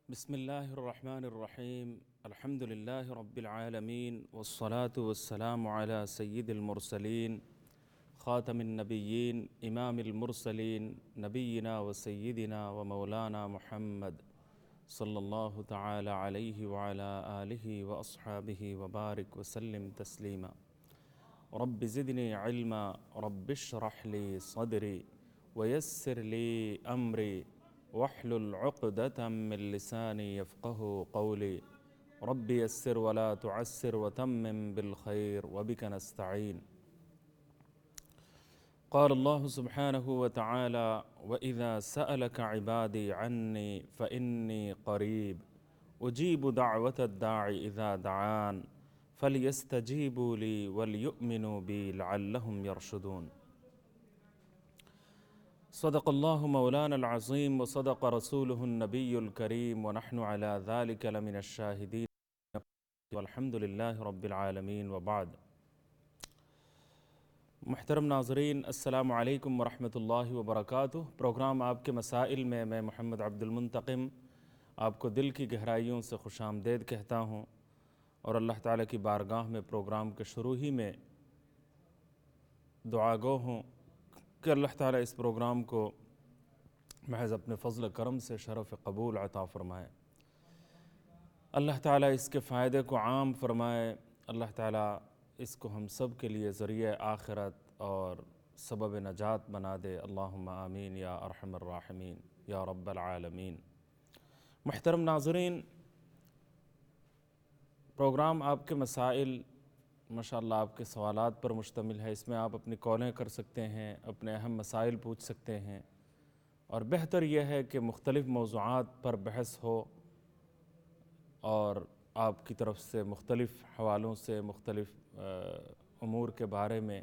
بسم الله الرحمن الرحيم. الحمد لله رب العالمين، والصلاة والسلام على سيد المرسلين خاتم النبيين إمام المرسلين نبينا وسيدنا ومولانا محمد صلى الله تعالى عليه وعلى آله وأصحابه وبارك وسلم تسليما. رب زدني علما، رب اشرح لي صدري ويسر لي أمري واحلل عقدة من لساني يفقه قولي. رب يسر ولا تعسر وتمم بالخير وبك نستعين. قال الله سبحانه وتعالى: وإذا سألك عبادي عني فإني قريب أجيب دعوة الداعي إذا دعان فليستجيبوا لي وليؤمنوا بي لعلهم يرشدون. صدق الله مولانا العظيم وصدق رسوله النبي الكريم ونحن على ذلك لمن الشاهدين والحمد لله رب العالمين وبعد. محترم ناظرین، السلام علیکم ورحمۃ اللہ وبرکاتہ۔ پروگرام آپ کے مسائل میں محمد عبد المنتقم آپ کو دل کی گہرائیوں سے خوش آمدید کہتا ہوں، اور اللہ تعالیٰ کی بارگاہ میں پروگرام کے شروع ہی میں دعا گو ہوں کہ اللہ تعالیٰ اس پروگرام کو محض اپنے فضل کرم سے شرف قبول عطا فرمائے، اللہ تعالیٰ اس کے فائدے کو عام فرمائے، اللہ تعالیٰ اس کو ہم سب کے لیے ذریعہ آخرت اور سبب نجات بنا دے، اللہم آمین یا ارحم الراحمین یا رب العالمین۔ محترم ناظرین، پروگرام آپ کے مسائل ماشاءاللہ آپ کے سوالات پر مشتمل ہے۔ اس میں آپ اپنی کالیں کر سکتے ہیں، اپنے اہم مسائل پوچھ سکتے ہیں، اور بہتر یہ ہے کہ مختلف موضوعات پر بحث ہو اور آپ کی طرف سے مختلف حوالوں سے مختلف امور کے بارے میں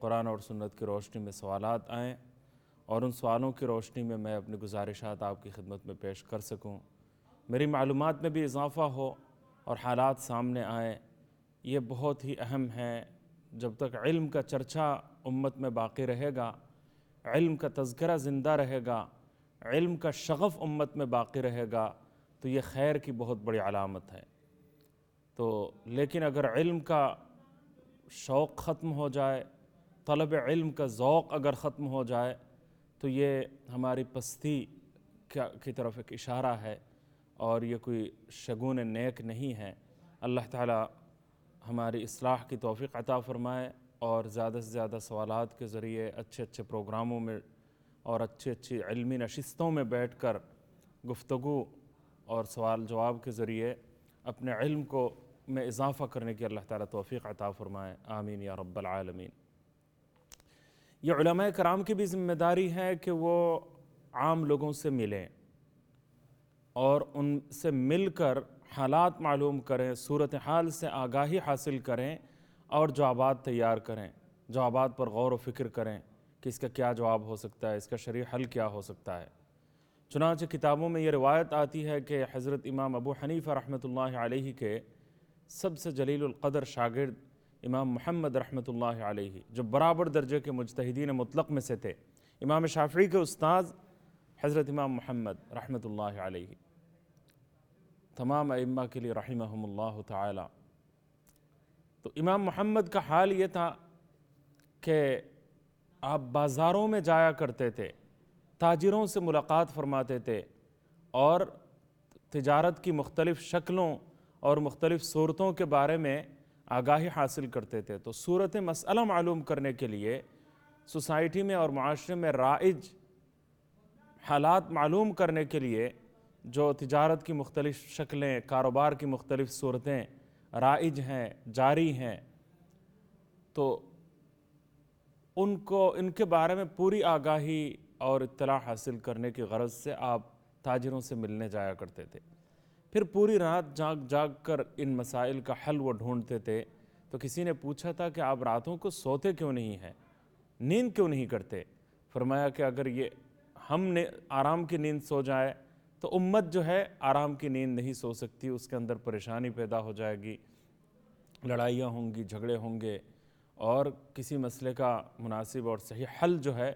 قرآن اور سنت کی روشنی میں سوالات آئیں، اور ان سوالوں کی روشنی میں میں اپنی گزارشات آپ کی خدمت میں پیش کر سکوں، میری معلومات میں بھی اضافہ ہو اور حالات سامنے آئیں۔ یہ بہت ہی اہم ہے۔ جب تک علم کا چرچا امت میں باقی رہے گا، علم کا تذکرہ زندہ رہے گا، علم کا شغف امت میں باقی رہے گا، تو یہ خیر کی بہت بڑی علامت ہے۔ لیکن اگر علم کا شوق ختم ہو جائے، طلب علم کا ذوق اگر ختم ہو جائے، تو یہ ہماری پستی کی طرف ایک اشارہ ہے، اور یہ کوئی شگون نیک نہیں ہے۔ اللہ تعالیٰ ہماری اصلاح کی توفیق عطا فرمائے، اور زیادہ سے زیادہ سوالات کے ذریعے اچھے اچھے پروگراموں میں اور اچھی علمی نشستوں میں بیٹھ کر گفتگو اور سوال جواب کے ذریعے اپنے علم کو میں اضافہ کرنے کی اللہ تعالیٰ توفیق عطا فرمائے، آمین یا رب العالمین۔ یہ علماء کرام کی بھی ذمہ داری ہے کہ وہ عام لوگوں سے ملیں اور ان سے مل کر حالات معلوم کریں، صورتحال سے آگاہی حاصل کریں، اور جوابات تیار کریں، جوابات پر غور و فکر کریں کہ اس کا کیا جواب ہو سکتا ہے، اس کا شرعی حل کیا ہو سکتا ہے۔ چنانچہ کتابوں میں یہ روایت آتی ہے کہ حضرت امام ابو حنیفہ رحمۃ اللہ علیہ کے سب سے جلیل القدر شاگرد امام محمد رحمۃ اللہ علیہ، جو برابر درجے کے مجتہدین مطلق میں سے تھے، امام شافعی کے استاذ حضرت امام محمد رحمۃ اللہ علیہ، تمام ائمہ کے لیے رحمہم اللہ تعالی۔ تو امام محمد کا حال یہ تھا کہ آپ بازاروں میں جایا کرتے تھے، تاجروں سے ملاقات فرماتے تھے، اور تجارت کی مختلف شکلوں اور مختلف صورتوں کے بارے میں آگاہی حاصل کرتے تھے۔ تو صورت مسئلہ معلوم کرنے کے لیے سوسائٹی میں اور معاشرے میں رائج حالات معلوم کرنے کے لیے جو تجارت کی مختلف شکلیں، کاروبار کی مختلف صورتیں رائج ہیں، جاری ہیں، تو ان کے بارے میں پوری آگاہی اور اطلاع حاصل کرنے کی غرض سے آپ تاجروں سے ملنے جایا کرتے تھے۔ پھر پوری رات جاگ جاگ کر ان مسائل کا حل وہ ڈھونڈتے تھے۔ تو کسی نے پوچھا تھا کہ آپ راتوں کو سوتے کیوں نہیں ہیں، نیند کیوں نہیں کرتے؟ فرمایا کہ اگر یہ ہم نے آرام کی نیند سو جائے تو امت جو ہے آرام کی نیند نہیں سو سکتی، اس کے اندر پریشانی پیدا ہو جائے گی، لڑائیاں ہوں گی، جھگڑے ہوں گے، اور کسی مسئلے کا مناسب اور صحیح حل جو ہے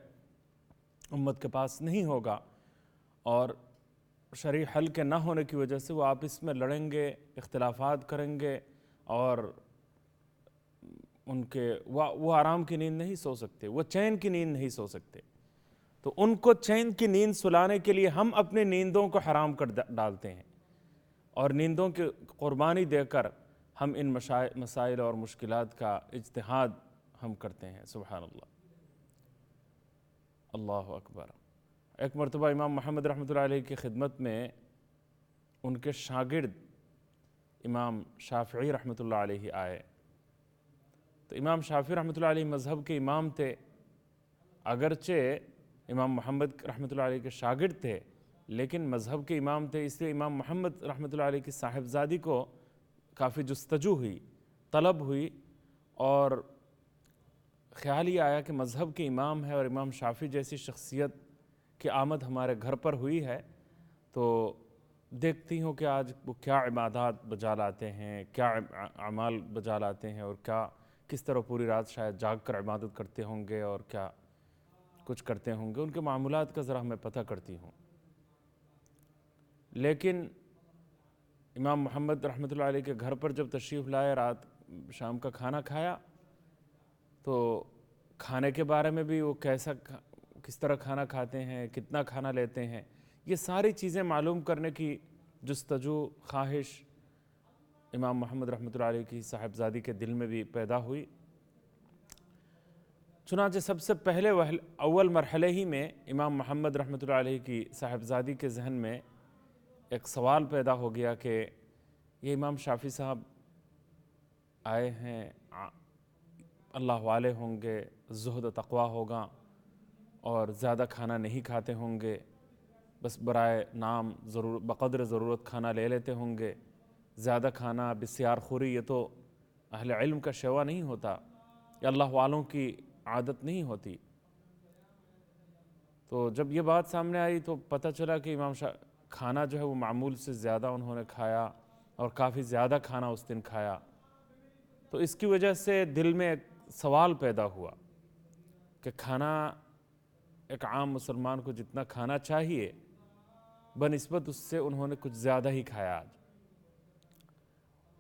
امت کے پاس نہیں ہوگا۔ اور شرعی حل کے نہ ہونے کی وجہ سے وہ آپس میں لڑیں گے، اختلافات کریں گے، اور ان کے وہ آرام کی نیند نہیں سو سکتے، وہ چین کی نیند نہیں سو سکتے۔ تو ان کو چین کی نیند سلانے کے لیے ہم اپنی نیندوں کو حرام کر ڈالتے ہیں، اور نیندوں کی قربانی دے کر ہم ان مسائل اور مشکلات کا اجتہاد ہم کرتے ہیں۔ سبحان اللہ، اللہ اکبر۔ ایک مرتبہ امام محمد رحمۃ اللہ علیہ کی خدمت میں ان کے شاگرد امام شافعی رحمۃ اللہ علیہ آئے۔ تو امام شافعی رحمۃ اللہ علیہ مذہب کے امام تھے، اگرچہ امام محمد رحمۃ اللہ علیہ کے شاگرد تھے، لیکن مذہب کے امام تھے، اس لیے امام محمد رحمۃ اللہ علیہ کی صاحبزادی کو کافی جستجو ہوئی، طلب ہوئی، اور خیال یہ آیا کہ مذہب کے امام ہے اور امام شافعی جیسی شخصیت کی آمد ہمارے گھر پر ہوئی ہے، تو دیکھتی ہوں کہ آج وہ کیا عبادات بجا لاتے ہیں، کیا اعمال بجا لاتے ہیں، اور کس طرح پوری رات شاید جاگ کر عبادت کرتے ہوں گے، اور کیا کچھ کرتے ہوں گے، ان کے معمولات کا ذرا میں پتہ کرتی ہوں۔ لیکن امام محمد رحمۃ اللہ علیہ کے گھر پر جب تشریف لائے، رات شام کا کھانا کھایا، تو کھانے کے بارے میں بھی وہ کس طرح کھانا کھاتے ہیں، کتنا کھانا لیتے ہیں، یہ ساری چیزیں معلوم کرنے کی جستجو، خواہش امام محمد رحمۃ اللہ علیہ کی صاحبزادی کے دل میں بھی پیدا ہوئی۔ چنانچہ سب سے پہلے اول مرحلے ہی میں امام محمد رحمۃ اللہ علیہ کی صاحبزادی کے ذہن میں ایک سوال پیدا ہو گیا کہ یہ امام شافعی صاحب آئے ہیں، اللہ والے ہوں گے، زہد و تقویٰ ہوگا، اور زیادہ کھانا نہیں کھاتے ہوں گے، بس برائے نام بقدر ضرورت کھانا لے لیتے ہوں گے، زیادہ کھانا، بسیار خوری، یہ تو اہل علم کا شیوا نہیں ہوتا، یہ اللہ والوں کی عادت نہیں ہوتی۔ تو جب یہ بات سامنے آئی تو پتہ چلا کہ کھانا جو ہے وہ معمول سے زیادہ انہوں نے کھایا، اور کافی زیادہ کھانا اس دن کھایا۔ تو اس کی وجہ سے دل میں ایک سوال پیدا ہوا کہ کھانا ایک عام مسلمان کو جتنا کھانا چاہیے، بنسبت اس سے انہوں نے کچھ زیادہ ہی کھایا آج۔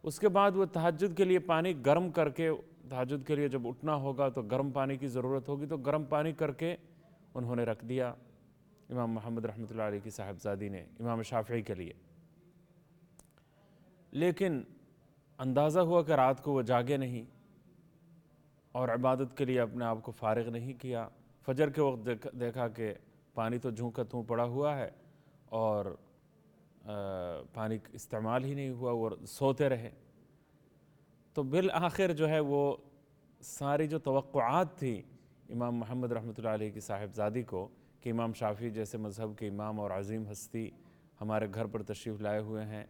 اس کے بعد وہ تہجد کے لیے پانی گرم کر کے، تہجد کے لیے جب اٹھنا ہوگا تو گرم پانی کی ضرورت ہوگی، تو گرم پانی کر کے انہوں نے رکھ دیا امام محمد رحمۃ اللہ علیہ کی صاحبزادی نے امام شافعی کے لیے۔ لیکن اندازہ ہوا کہ رات کو وہ جاگے نہیں، اور عبادت کے لیے اپنے آپ کو فارغ نہیں کیا۔ فجر کے وقت دیکھا کہ پانی تو جوں کا توں پڑا ہوا ہے، اور پانی استعمال ہی نہیں ہوا، وہ سوتے رہے۔ تو بالآخر جو ہے وہ ساری جو توقعات تھی امام محمد رحمۃ اللہ علیہ کی صاحبزادی کو کہ امام شافعی جیسے مذہب کے امام اور عظیم ہستی ہمارے گھر پر تشریف لائے ہوئے ہیں،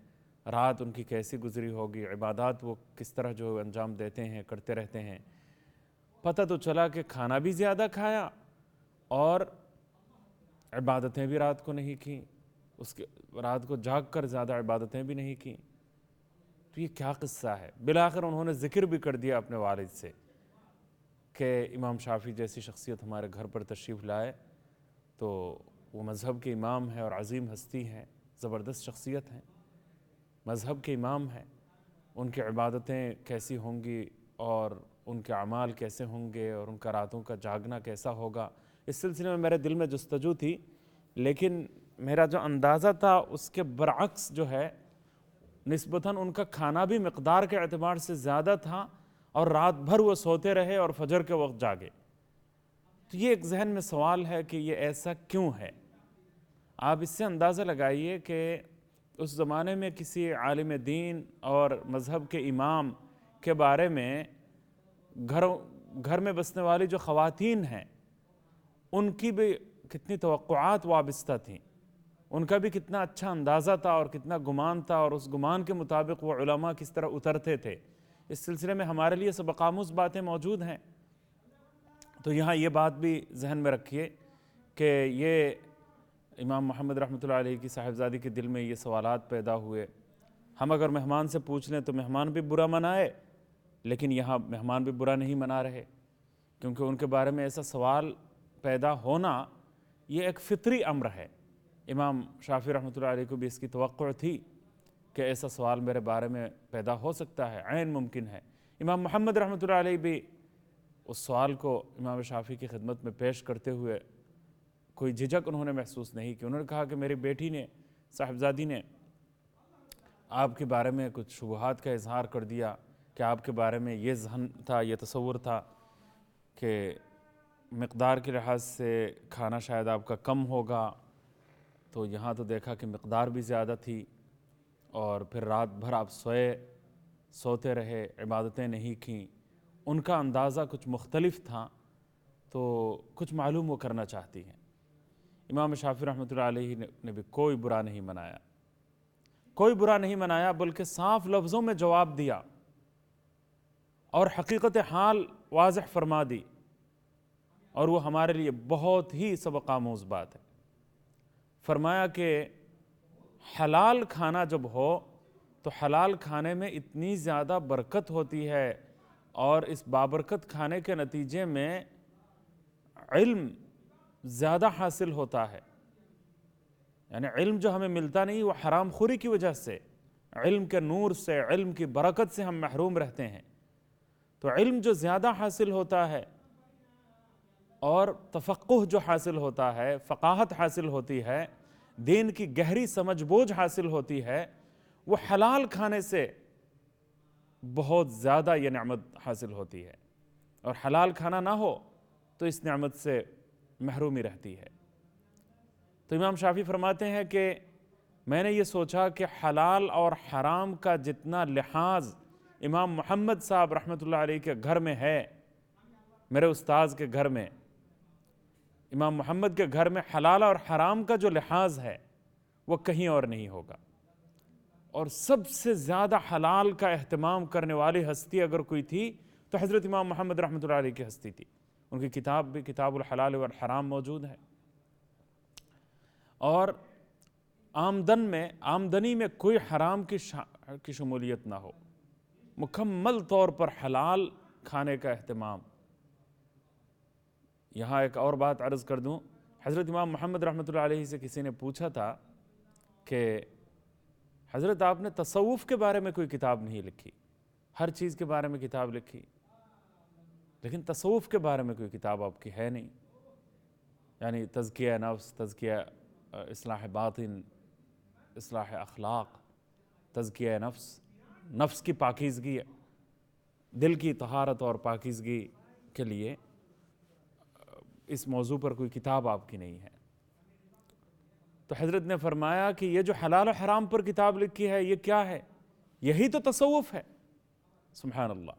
رات ان کی کیسی گزری ہوگی، عبادات وہ کس طرح جو انجام دیتے ہیں، کرتے رہتے ہیں، پتہ تو چلا کہ کھانا بھی زیادہ کھایا اور عبادتیں بھی رات کو نہیں کیں، رات کو جاگ کر زیادہ عبادتیں بھی نہیں کیں۔ تو یہ کیا قصہ ہے؟ بالآخر انہوں نے ذکر بھی کر دیا اپنے والد سے کہ امام شافعی جیسی شخصیت ہمارے گھر پر تشریف لائے، تو وہ مذہب کے امام ہیں اور عظیم ہستی ہیں، زبردست شخصیت ہیں، مذہب کے امام ہیں، ان کی عبادتیں کیسی ہوں گی، اور ان کے اعمال کیسے ہوں گے، اور ان کا راتوں کا جاگنا کیسا ہوگا۔ اس سلسلے میں میرے دل میں جستجو تھی، لیکن میرا جو اندازہ تھا اس کے برعکس جو ہے، نسبتاً ان کا کھانا بھی مقدار کے اعتبار سے زیادہ تھا، اور رات بھر وہ سوتے رہے اور فجر کے وقت جاگے۔ تو یہ ایک ذہن میں سوال ہے کہ یہ ایسا کیوں ہے؟ آپ اس سے اندازہ لگائیے کہ اس زمانے میں کسی عالم دین اور مذہب کے امام کے بارے میں گھر میں بسنے والی جو خواتین ہیں، ان کی بھی کتنی توقعات وابستہ تھیں، ان کا بھی کتنا اچھا اندازہ تھا اور کتنا گمان تھا، اور اس گمان کے مطابق وہ علماء کس طرح اترتے تھے۔ اس سلسلے میں ہمارے لیے سبق آموز باتیں موجود ہیں۔ تو یہاں یہ بات بھی ذہن میں رکھیے کہ یہ امام محمد رحمۃ اللہ علیہ کی صاحبزادی کے دل میں یہ سوالات پیدا ہوئے۔ ہم اگر مہمان سے پوچھ لیں تو مہمان بھی برا منائے، لیکن یہاں مہمان بھی برا نہیں منا رہے، کیونکہ ان کے بارے میں ایسا سوال پیدا ہونا یہ ایک فطری امر ہے۔ امام شافعی رحمۃ اللہ علیہ کو بھی اس کی توقع تھی کہ ایسا سوال میرے بارے میں پیدا ہو سکتا ہے، عین ممکن ہے۔ امام محمد رحمۃ اللہ علیہ بھی اس سوال کو امام شافعی کی خدمت میں پیش کرتے ہوئے کوئی جھجک انہوں نے محسوس نہیں کی۔ انہوں نے کہا کہ میری بیٹی نے، صاحبزادی نے آپ کے بارے میں کچھ شبہات کا اظہار کر دیا کہ آپ کے بارے میں یہ ذہن تھا، یہ تصور تھا کہ مقدار کے لحاظ سے کھانا شاید آپ کا کم ہوگا، تو یہاں تو دیکھا کہ مقدار بھی زیادہ تھی، اور پھر رات بھر آپ سوتے رہے، عبادتیں نہیں کیں۔ ان کا اندازہ کچھ مختلف تھا، تو کچھ معلوم وہ کرنا چاہتی ہیں۔ امام شافعی رحمۃ اللہ علیہ نے بھی کوئی برا نہیں منایا، کوئی برا نہیں منایا، بلکہ صاف لفظوں میں جواب دیا اور حقیقت حال واضح فرما دی، اور وہ ہمارے لیے بہت ہی سبق آموز بات ہے۔ فرمایا کہ حلال کھانا جب ہو تو حلال کھانے میں اتنی زیادہ برکت ہوتی ہے، اور اس بابرکت کھانے کے نتیجے میں علم زیادہ حاصل ہوتا ہے۔ یعنی علم جو ہمیں ملتا نہیں، وہ حرام خوری کی وجہ سے، علم کے نور سے، علم کی برکت سے ہم محروم رہتے ہیں۔ تو علم جو زیادہ حاصل ہوتا ہے، اور تفقہ جو حاصل ہوتا ہے، فقاہت حاصل ہوتی ہے، دین کی گہری سمجھ بوجھ حاصل ہوتی ہے، وہ حلال کھانے سے بہت زیادہ یہ نعمت حاصل ہوتی ہے، اور حلال کھانا نہ ہو تو اس نعمت سے محرومی رہتی ہے۔ تو امام شافعی فرماتے ہیں کہ میں نے یہ سوچا کہ حلال اور حرام کا جتنا لحاظ امام محمد صاحب رحمۃ اللہ علیہ کے گھر میں ہے، میرے استاذ کے گھر میں، امام محمد کے گھر میں حلال اور حرام کا جو لحاظ ہے وہ کہیں اور نہیں ہوگا۔ اور سب سے زیادہ حلال کا اہتمام کرنے والی ہستی اگر کوئی تھی تو حضرت امام محمد رحمۃ اللہ علیہ کی ہستی تھی۔ ان کی کتاب بھی کتاب الحلال والحرام موجود ہے، اور آمدنی میں کوئی حرام کی شمولیت نہ ہو، مکمل طور پر حلال کھانے کا اہتمام۔ یہاں ایک اور بات عرض کر دوں، حضرت امام محمد رحمۃ اللہ علیہ سے کسی نے پوچھا تھا کہ حضرت آپ نے تصوف کے بارے میں کوئی کتاب نہیں لکھی، ہر چیز کے بارے میں کتاب لکھی، لیکن تصوف کے بارے میں کوئی کتاب آپ کی ہے نہیں، یعنی تزکیہ نفس، تزکیہ اصلاح باطن، اصلاح اخلاق، تزکیہ نفس کی پاکیزگی، دل کی طہارت اور پاکیزگی کے لیے اس موضوع پر کوئی کتاب آپ کی نہیں ہے۔ تو حضرت نے فرمایا کہ یہ جو حلال و حرام پر کتاب لکھی ہے یہ کیا ہے؟ یہی تو تصوف ہے۔ سبحان اللہ۔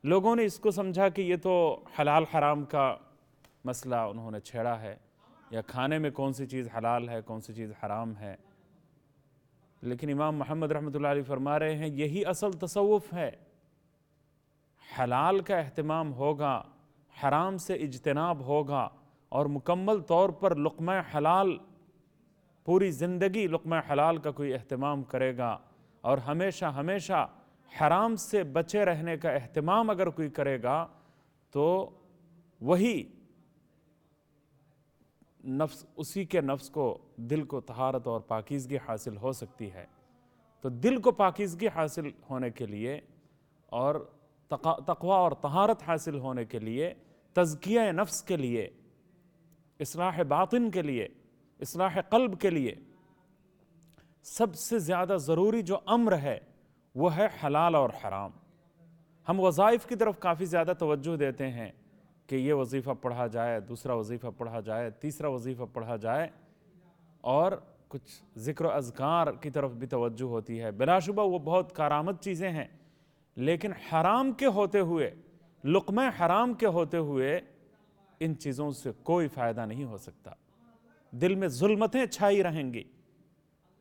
لوگوں نے اس کو سمجھا کہ یہ تو حلال حرام کا مسئلہ انہوں نے چھیڑا ہے، یا کھانے میں کون سی چیز حلال ہے کون سی چیز حرام ہے، لیکن امام محمد رحمۃ اللہ علیہ فرما رہے ہیں یہی اصل تصوف ہے۔ حلال کا اہتمام ہوگا، حرام سے اجتناب ہوگا، اور مکمل طور پر لقمہ حلال، پوری زندگی لقمہ حلال کا کوئی اہتمام کرے گا، اور ہمیشہ حرام سے بچے رہنے کا اہتمام اگر کوئی کرے گا، تو وہی اسی کے نفس کو، دل کو طہارت اور پاکیزگی حاصل ہو سکتی ہے۔ تو دل کو پاکیزگی حاصل ہونے کے لیے، اور تقوی اور طہارت حاصل ہونے کے لیے، تزکیہ نفس کے لیے، اصلاح باطن کے لیے، اصلاح قلب کے لیے، سب سے زیادہ ضروری جو امر ہے وہ ہے حلال اور حرام۔ ہم وظائف کی طرف کافی زیادہ توجہ دیتے ہیں کہ یہ وظیفہ پڑھا جائے، دوسرا وظیفہ پڑھا جائے، تیسرا وظیفہ پڑھا جائے، اور کچھ ذکر و اذکار کی طرف بھی توجہ ہوتی ہے۔ بلا شبہ وہ بہت کارآمد چیزیں ہیں، لیکن حرام کے ہوتے ہوئے، لقمہ حرام کے ہوتے ہوئے، ان چیزوں سے کوئی فائدہ نہیں ہو سکتا۔ دل میں ظلمتیں چھائی رہیں گی،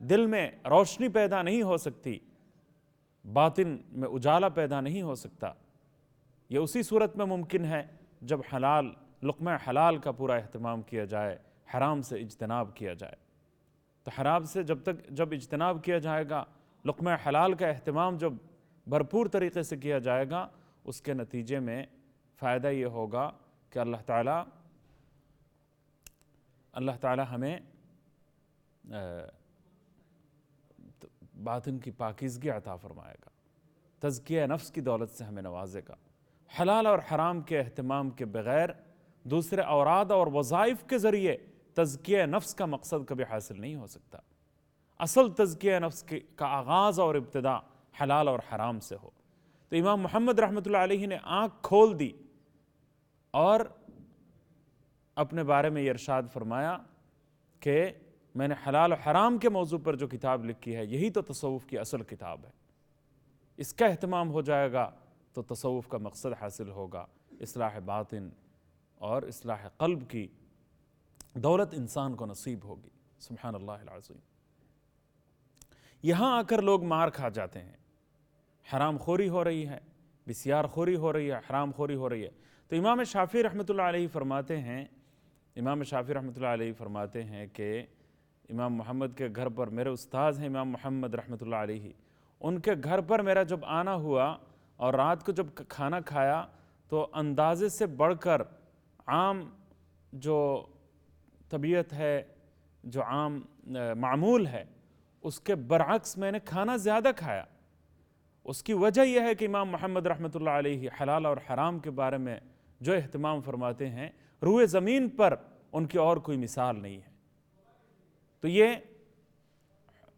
دل میں روشنی پیدا نہیں ہو سکتی، باطن میں اجالا پیدا نہیں ہو سکتا۔ یہ اسی صورت میں ممکن ہے جب لقمہ حلال کا پورا اہتمام کیا جائے، حرام سے اجتناب کیا جائے۔ تو حرام سے جب اجتناب کیا جائے گا، لقمہ حلال کا اہتمام جب بھرپور طریقے سے کیا جائے گا، اس کے نتیجے میں فائدہ یہ ہوگا کہ اللہ تعالی ہمیں باطن کی پاکیزگی عطا فرمائے گا، تزکیہ نفس کی دولت سے ہمیں نوازے گا۔ حلال اور حرام کے اہتمام کے بغیر دوسرے اوراد اور وظائف کے ذریعے تزکیہ نفس کا مقصد کبھی حاصل نہیں ہو سکتا۔ اصل تزکیہ نفس کا آغاز اور ابتدا حلال اور حرام سے ہو۔ تو امام محمد رحمۃ اللہ علیہ نے آنکھ کھول دی اور اپنے بارے میں یہ ارشاد فرمایا کہ میں نے حلال و حرام کے موضوع پر جو کتاب لکھی ہے یہی تو تصوف کی اصل کتاب ہے، اس کا اہتمام ہو جائے گا تو تصوف کا مقصد حاصل ہوگا، اصلاح باطن اور اصلاح قلب کی دولت انسان کو نصیب ہوگی۔ سبحان اللہ العظیم۔ یہاں آ کر لوگ مار کھا جاتے ہیں، حرام خوری ہو رہی ہے، بسیار خوری ہو رہی ہے، حرام خوری ہو رہی ہے۔ تو امام شافعی رحمۃ اللہ علیہ فرماتے ہیں کہ امام محمد کے گھر پر، میرے استاذ ہیں امام محمد رحمۃ اللہ علیہ، ان کے گھر پر میرا جب آنا ہوا اور رات کو جب کھانا کھایا تو اندازے سے بڑھ کر عام جو طبیعت ہے، جو عام معمول ہے، اس کے برعکس میں نے کھانا زیادہ کھایا۔ اس کی وجہ یہ ہے کہ امام محمد رحمۃ اللہ علیہ حلال اور حرام کے بارے میں جو اہتمام فرماتے ہیں، روئے زمین پر ان کی اور کوئی مثال نہیں ہے۔ تو یہ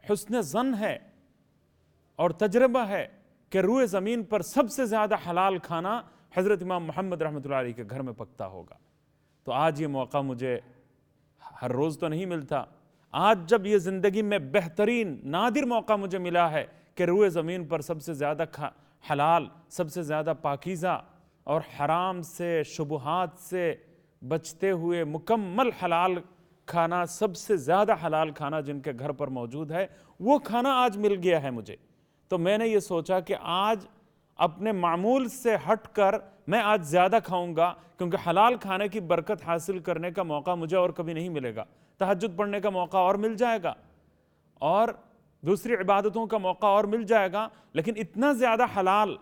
حسن ظن ہے اور تجربہ ہے کہ روئے زمین پر سب سے زیادہ حلال کھانا حضرت امام محمد رحمۃ اللہ علیہ کے گھر میں پکتا ہوگا۔ تو آج یہ موقع مجھے ہر روز تو نہیں ملتا، آج جب یہ زندگی میں بہترین نادر موقع مجھے ملا ہے کہ روئے زمین پر سب سے زیادہ حلال، سب سے زیادہ پاکیزہ اور حرام سے، شبہات سے بچتے ہوئے مکمل حلال کھانا، سب سے زیادہ حلال کھانا جن کے گھر پر موجود ہے، وہ کھانا آج مل گیا ہے مجھے۔ تو میں نے یہ سوچا کہ آج اپنے معمول سے ہٹ کر میں آج زیادہ کھاؤں گا، کیونکہ حلال کھانے کی برکت حاصل کرنے کا موقع مجھے اور کبھی نہیں ملے گا۔ تہجد پڑھنے کا موقع اور مل جائے گا اور دوسری عبادتوں کا موقع اور مل جائے گا، لیکن اتنا زیادہ حلال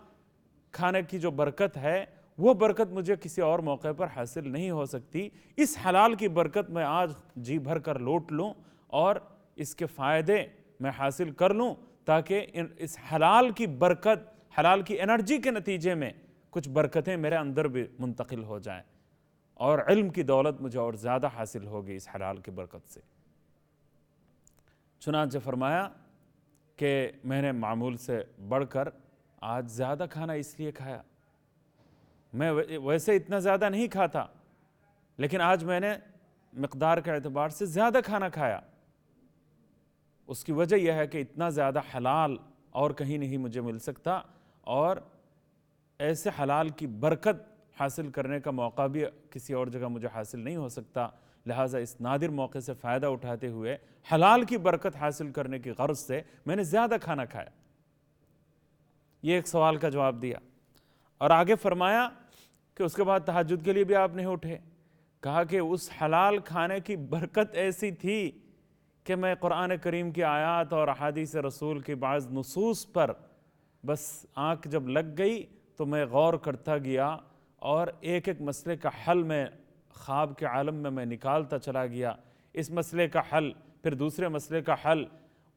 کھانے کی جو برکت ہے وہ برکت مجھے کسی اور موقع پر حاصل نہیں ہو سکتی۔ اس حلال کی برکت میں آج جی بھر کر لوٹ لوں اور اس کے فائدے میں حاصل کر لوں، تاکہ اس حلال کی برکت، حلال کی انرجی کے نتیجے میں کچھ برکتیں میرے اندر بھی منتقل ہو جائیں اور علم کی دولت مجھے اور زیادہ حاصل ہوگی اس حلال کی برکت سے۔ چنانچہ فرمایا کہ میں نے معمول سے بڑھ کر آج زیادہ کھانا اس لیے کھایا، میں ویسے اتنا زیادہ نہیں کھاتا، لیکن آج میں نے مقدار کے اعتبار سے زیادہ کھانا کھایا۔ اس کی وجہ یہ ہے کہ اتنا زیادہ حلال اور کہیں نہیں مجھے مل سکتا، اور ایسے حلال کی برکت حاصل کرنے کا موقع بھی کسی اور جگہ مجھے حاصل نہیں ہو سکتا، لہٰذا اس نادر موقع سے فائدہ اٹھاتے ہوئے حلال کی برکت حاصل کرنے کی غرض سے میں نے زیادہ کھانا کھایا۔ یہ ایک سوال کا جواب دیا، اور آگے فرمایا کہ اس کے بعد تہجد کے لیے بھی آپ نہیں اٹھے۔ کہا کہ اس حلال کھانے کی برکت ایسی تھی کہ میں قرآن کریم کی آیات اور احادیث رسول کی بعض نصوص پر بس آنکھ جب لگ گئی تو میں غور کرتا گیا، اور ایک ایک مسئلے کا حل میں خواب کے عالم میں نکالتا چلا گیا۔ اس مسئلے کا حل، پھر دوسرے مسئلے کا حل،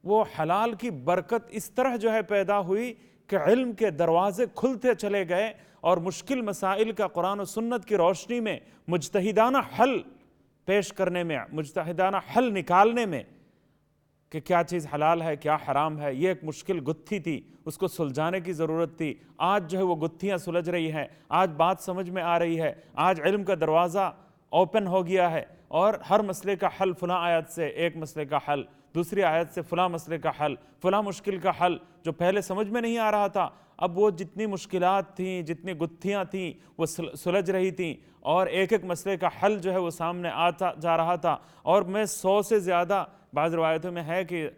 وہ حلال کی برکت اس طرح جو ہے پیدا ہوئی کہ علم کے دروازے کھلتے چلے گئے، اور مشکل مسائل کا قرآن و سنت کی روشنی میں مجتہدانہ حل پیش کرنے میں، مجتہدانہ حل نکالنے میں کہ کیا چیز حلال ہے کیا حرام ہے، یہ ایک مشکل گتھی تھی، اس کو سلجھانے کی ضرورت تھی۔ آج جو ہے وہ گتھیاں سلجھ رہی ہیں، آج بات سمجھ میں آ رہی ہے، آج علم کا دروازہ اوپن ہو گیا ہے، اور ہر مسئلے کا حل فلاں آیت سے ایک مسئلے کا حل، دوسری آیت سے فلاں مسئلے کا حل، فلاں مشکل کا حل جو پہلے سمجھ میں نہیں آ رہا تھا، اب وہ جتنی مشکلات تھیں، جتنی گتھیاں تھیں وہ سلجھ رہی تھیں، اور ایک ایک مسئلے کا حل جو ہے وہ سامنے آتا جا رہا تھا۔ اور میں 100 سے زیادہ، بعض روایتوں میں ہے کہ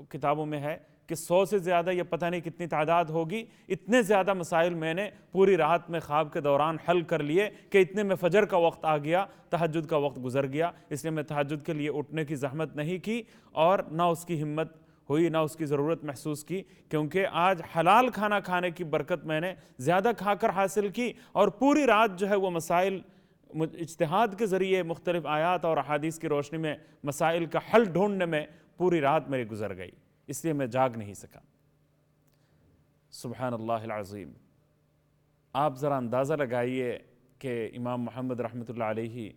کتابوں میں ہے کہ 100 سے زیادہ، یہ پتہ نہیں کتنی تعداد ہوگی، اتنے زیادہ مسائل میں نے پوری رات میں خواب کے دوران حل کر لیے کہ اتنے میں فجر کا وقت آ گیا، تہجد کا وقت گزر گیا۔ اس لیے میں تہجد کے لیے اٹھنے کی زحمت نہیں کی، اور نہ اس کی ہمت ہوئی، نہ اس کی ضرورت محسوس کی، کیونکہ آج حلال کھانا کھانے کی برکت میں نے زیادہ کھا کر حاصل کی، اور پوری رات جو ہے وہ مسائل اجتہاد کے ذریعے مختلف آیات اور احادیث کی روشنی میں مسائل کا حل ڈھونڈنے میں پوری رات میری گزر گئی، اس لیے میں جاگ نہیں سکا۔ سبحان اللہ العظیم۔ آپ ذرا اندازہ لگائیے کہ امام محمد رحمۃ اللہ علیہ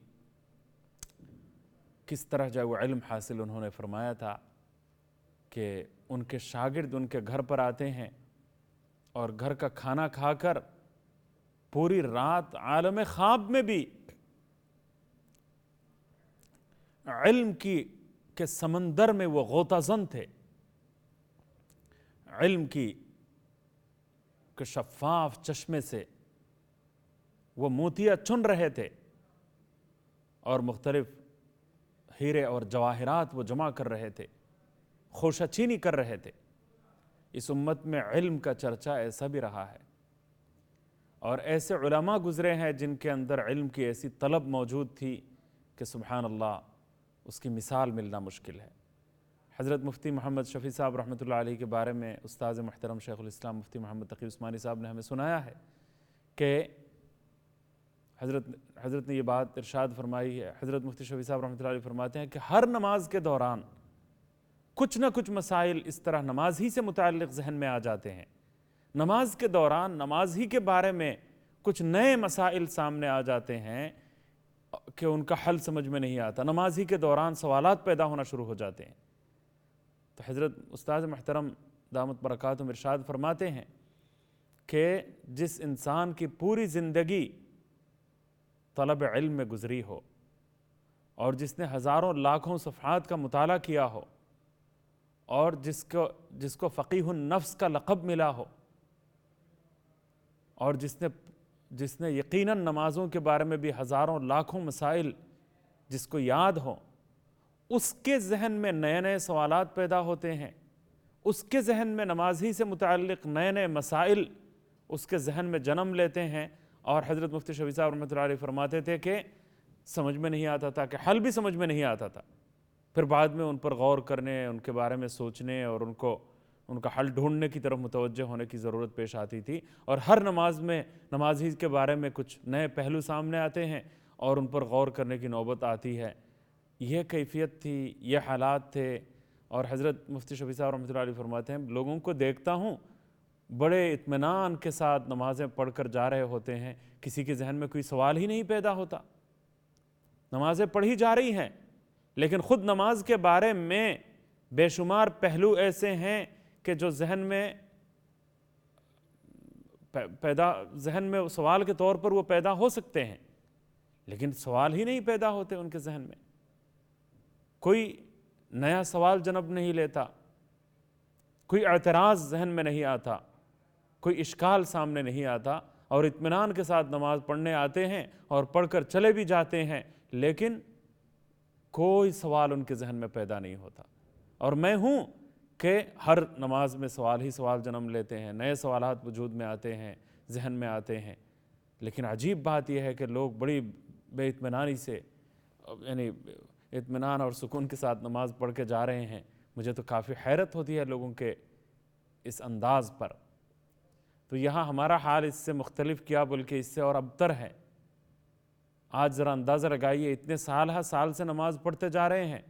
کس طرح جو وہ علم حاصل انہوں نے فرمایا تھا کہ ان کے شاگرد ان کے گھر پر آتے ہیں اور گھر کا کھانا کھا کر پوری رات عالم خواب میں بھی علم کے سمندر میں وہ غوطہ زن تھے، علم کی کہ شفاف چشمے سے وہ موتیاں چن رہے تھے اور مختلف ہیرے اور جواہرات وہ جمع کر رہے تھے، خوشہ چینی کر رہے تھے۔ اس امت میں علم کا چرچا ایسا بھی رہا ہے، اور ایسے علماء گزرے ہیں جن کے اندر علم کی ایسی طلب موجود تھی کہ سبحان اللہ اس کی مثال ملنا مشکل ہے۔ حضرت مفتی محمد شفیع صاحب رحمۃ اللہ علیہ کے بارے میں استاذ محترم شیخ الاسلام مفتی محمد تقی عثمانی صاحب نے ہمیں سنایا ہے کہ حضرت نے یہ بات ارشاد فرمائی ہے۔ حضرت مفتی شفیع صاحب رحمۃ اللہ علیہ فرماتے ہیں کہ ہر نماز کے دوران کچھ نہ کچھ مسائل اس طرح نماز ہی سے متعلق ذہن میں آ جاتے ہیں، نماز کے دوران نماز ہی کے بارے میں کچھ نئے مسائل سامنے آ جاتے ہیں کہ ان کا حل سمجھ میں نہیں آتا، نماز ہی کے دوران سوالات پیدا ہونا شروع ہو جاتے ہیں۔ تو حضرت استاذ محترم دامت برکاتہم ارشاد فرماتے ہیں کہ جس انسان کی پوری زندگی طلب علم میں گزری ہو اور جس نے ہزاروں لاکھوں صفحات کا مطالعہ کیا ہو اور جس کو فقیہ النفس کا لقب ملا ہو اور جس نے یقیناً نمازوں کے بارے میں بھی ہزاروں لاکھوں مسائل جس کو یاد ہو، اس کے ذہن میں نئے نئے سوالات پیدا ہوتے ہیں، اس کے ذہن میں نماز ہی سے متعلق نئے نئے مسائل اس کے ذہن میں جنم لیتے ہیں۔ اور حضرت مفتی شفیع صاحب رحمۃ اللہ علیہ فرماتے تھے کہ سمجھ میں نہیں آتا تھا، کہ حل بھی سمجھ میں نہیں آتا تھا، پھر بعد میں ان پر غور کرنے، ان کے بارے میں سوچنے اور ان کا حل ڈھونڈنے کی طرف متوجہ ہونے کی ضرورت پیش آتی تھی، اور ہر نماز میں نمازی کے بارے میں کچھ نئے پہلو سامنے آتے ہیں اور ان پر غور کرنے کی نوبت آتی ہے۔ یہ کیفیت تھی، یہ حالات تھے۔ اور حضرت مفتی شفیع صاحب رحمۃ اللہ علیہ فرماتے ہیں لوگوں کو دیکھتا ہوں بڑے اطمینان کے ساتھ نمازیں پڑھ کر جا رہے ہوتے ہیں، کسی کے ذہن میں کوئی سوال ہی نہیں پیدا ہوتا، نمازیں پڑھی جا رہی ہیں لیکن خود نماز کے بارے میں بے شمار پہلو ایسے ہیں کہ جو ذہن میں سوال کے طور پر وہ پیدا ہو سکتے ہیں، لیکن سوال ہی نہیں پیدا ہوتے ان کے ذہن میں، کوئی نیا سوال جنب نہیں لیتا، کوئی اعتراض ذہن میں نہیں آتا، کوئی اشکال سامنے نہیں آتا، اور اطمینان کے ساتھ نماز پڑھنے آتے ہیں اور پڑھ کر چلے بھی جاتے ہیں، لیکن کوئی سوال ان کے ذہن میں پیدا نہیں ہوتا۔ اور میں ہوں کہ ہر نماز میں سوال ہی سوال جنم لیتے ہیں، نئے سوالات وجود میں آتے ہیں، ذہن میں آتے ہیں، لیکن عجیب بات یہ ہے کہ لوگ بڑی بے اطمینانی سے، یعنی اطمینان اور سکون کے ساتھ نماز پڑھ کے جا رہے ہیں۔ مجھے تو کافی حیرت ہوتی ہے لوگوں کے اس انداز پر۔ تو یہاں ہمارا حال اس سے مختلف کیا بلکہ اس سے اور ابتر ہے۔ آج ذرا اندازہ لگائیے، اتنے سال سے نماز پڑھتے جا رہے ہیں،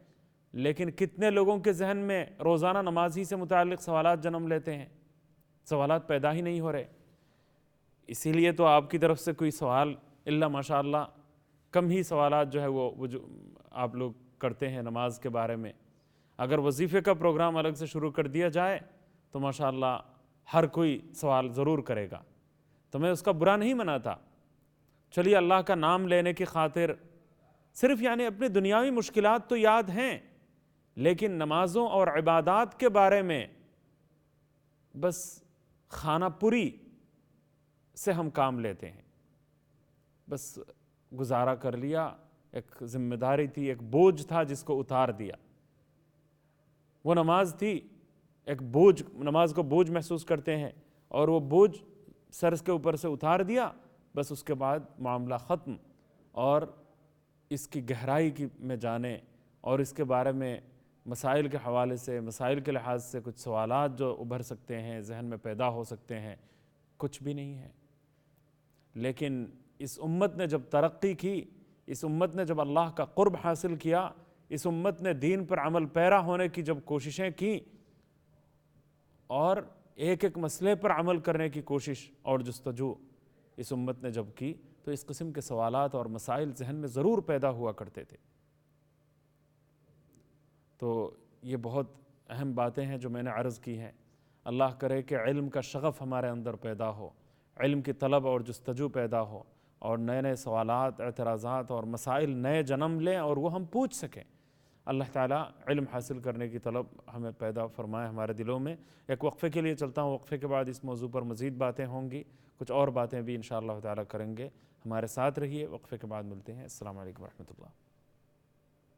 لیکن کتنے لوگوں کے ذہن میں روزانہ نماز ہی سے متعلق سوالات جنم لیتے ہیں، سوالات پیدا ہی نہیں ہو رہے۔ اسی لیے تو آپ کی طرف سے کوئی سوال الا ماشاءاللہ کم ہی سوالات جو ہے وہ جو آپ لوگ کرتے ہیں نماز کے بارے میں۔ اگر وظیفے کا پروگرام الگ سے شروع کر دیا جائے تو ماشاءاللہ ہر کوئی سوال ضرور کرے گا، تو میں اس کا برا نہیں مناتا۔ چلیے اللہ کا نام لینے کی خاطر صرف یعنی اپنی دنیاوی مشکلات تو یاد ہیں، لیکن نمازوں اور عبادات کے بارے میں بس خانہ پوری سے ہم کام لیتے ہیں، بس گزارا کر لیا، ایک ذمہ داری تھی، ایک بوجھ تھا جس کو اتار دیا۔ وہ نماز تھی، ایک بوجھ، نماز کو بوجھ محسوس کرتے ہیں اور وہ بوجھ سر کے اوپر سے اتار دیا، بس اس کے بعد معاملہ ختم۔ اور اس کی گہرائی میں جانے اور اس کے بارے میں مسائل کے حوالے سے، مسائل کے لحاظ سے کچھ سوالات جو ابھر سکتے ہیں، ذہن میں پیدا ہو سکتے ہیں، کچھ بھی نہیں ہے۔ لیکن اس امت نے جب ترقی کی اس امت نے جب اللہ کا قرب حاصل کیا، اس امت نے دین پر عمل پیرا ہونے کی جب کوششیں کیں اور ایک ایک مسئلے پر عمل کرنے کی کوشش اور جستجو اس امت نے جب کی، تو اس قسم کے سوالات اور مسائل ذہن میں ضرور پیدا ہوا کرتے تھے۔ تو یہ بہت اہم باتیں ہیں جو میں نے عرض کی ہیں۔ اللہ کرے کہ علم کا شغف ہمارے اندر پیدا ہو، علم کی طلب اور جستجو پیدا ہو، اور نئے نئے سوالات، اعتراضات اور مسائل نئے جنم لیں اور وہ ہم پوچھ سکیں۔ اللہ تعالیٰ علم حاصل کرنے کی طلب ہمیں پیدا فرمائے ہمارے دلوں میں۔ ایک وقفے کے لیے چلتا ہوں، وقفے کے بعد اس موضوع پر مزید باتیں ہوں گی، کچھ اور باتیں بھی انشاءاللہ تعالیٰ کریں گے۔ ہمارے ساتھ رہیے، وقفے کے بعد ملتے ہیں۔ السلام علیکم ورحمۃ اللہ۔